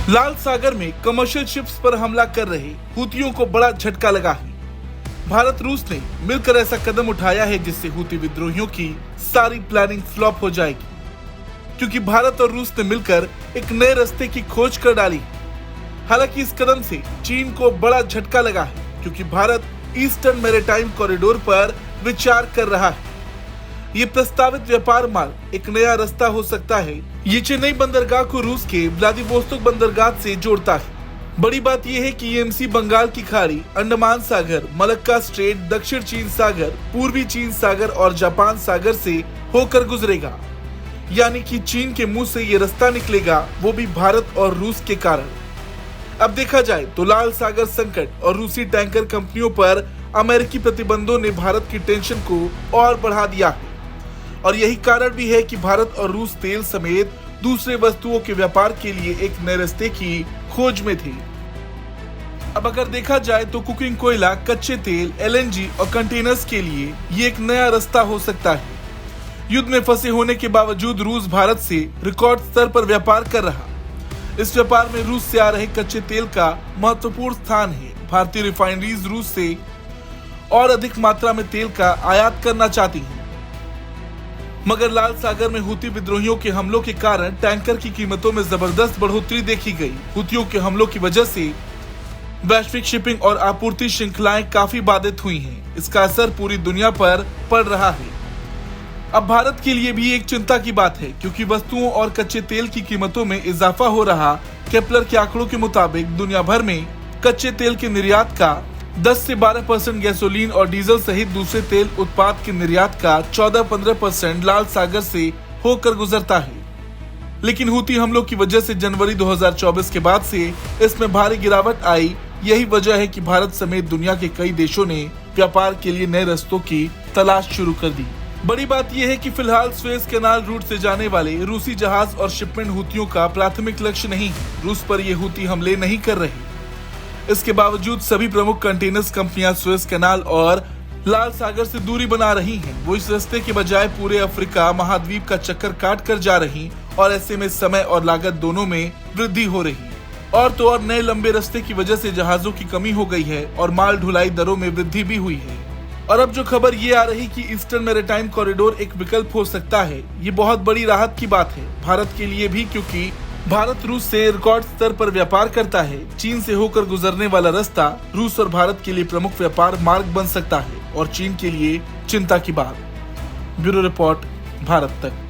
लाल सागर में commercial ships पर हमला कर रहे हुतियों को बड़ा झटका लगा है। भारत रूस ने मिलकर ऐसा कदम उठाया है जिससे हुती विद्रोहियों की सारी प्लानिंग फ्लॉप हो जाएगी, क्योंकि भारत और रूस ने मिलकर एक नए रास्ते की खोज कर डाली। हालांकि इस कदम से चीन को बड़ा झटका लगा है, क्योंकि भारत ईस्टर्न मैरीटाइम कॉरिडोर पर विचार कर रहा है। ये प्रस्तावित व्यापार मार्ग एक नया रास्ता हो सकता है। ये चेन्नई बंदरगाह को रूस के व्लादिवोस्तोक बंदरगाह से जोड़ता है। बड़ी बात यह है कि ये एमसी बंगाल की खाड़ी, अंडमान सागर, मलक्का स्ट्रेट, दक्षिण चीन सागर, पूर्वी चीन सागर और जापान सागर से होकर गुजरेगा। यानी कि चीन के मुंह से ये रास्ता निकलेगा, वो भी भारत और रूस के कारण। अब देखा जाए तो लाल सागर संकट और रूसी टैंकर कंपनियों पर अमेरिकी प्रतिबंधों ने भारत की टेंशन को और बढ़ा दिया है, और यही कारण भी है कि भारत और रूस तेल समेत दूसरे वस्तुओं के व्यापार के लिए एक नए रास्ते की खोज में थे। अब अगर देखा जाए तो कुकिंग कोयला, कच्चे तेल, एलएनजी और कंटेनर्स के लिए ये एक नया रास्ता हो सकता है। युद्ध में फंसे होने के बावजूद रूस भारत से रिकॉर्ड स्तर पर व्यापार कर रहा। इस व्यापार में रूस से आ रहे कच्चे तेल का महत्वपूर्ण स्थान है। भारतीय रिफाइनरीज रूस से और अधिक मात्रा में तेल का आयात करना चाहती हैं। मगर लाल सागर में हुती विद्रोहियों के हमलों के कारण टैंकर की कीमतों में जबरदस्त बढ़ोतरी देखी गई। हुतियों के हमलों की वजह से वैश्विक शिपिंग और आपूर्ति श्रृंखलाएं काफी बाधित हुई हैं। इसका असर पूरी दुनिया पर पड़ रहा है। अब भारत के लिए भी एक चिंता की बात है, क्योंकि वस्तुओं और कच्चे तेल की कीमतों में इजाफा हो रहा। केपलर के आंकड़ों के मुताबिक दुनिया भर में कच्चे तेल के निर्यात का 10 से 12%, गैसोलीन और डीजल सहित दूसरे तेल उत्पाद के निर्यात का 14-15% लाल सागर से होकर गुजरता है। लेकिन हुती हमलों की वजह से जनवरी 2024 के बाद से इसमें भारी गिरावट आई। यही वजह है कि भारत समेत दुनिया के कई देशों ने व्यापार के लिए नए रास्तों की तलाश शुरू कर दी। बड़ी बात यह है कि फिलहाल स्वेज कैनाल रूट से जाने वाले रूसी जहाज और शिपमेंट हुतियों का प्राथमिक लक्ष्य नहीं है। रूस पर ये हुती हमले नहीं कर रहे। इसके बावजूद सभी प्रमुख कंटेनर्स कंपनियां स्वेज कैनाल और लाल सागर से दूरी बना रही हैं। वो इस रास्ते के बजाय पूरे अफ्रीका महाद्वीप का चक्कर काट कर जा रही, और ऐसे में समय और लागत दोनों में वृद्धि हो रही। और तो और नए लंबे रास्ते की वजह से जहाजों की कमी हो गई है और माल ढुलाई दरों में वृद्धि भी हुई है। और अब जो खबर ये आ रही कि ईस्टर्न मैरीटाइम कॉरिडोर एक विकल्प हो सकता है, ये बहुत बड़ी राहत की बात है भारत के लिए भी, क्योंकि भारत रूस से रिकॉर्ड स्तर पर व्यापार करता है। चीन से होकर गुजरने वाला रास्ता रूस और भारत के लिए प्रमुख व्यापार मार्ग बन सकता है, और चीन के लिए चिंता की बात। ब्यूरो रिपोर्ट, भारत तक।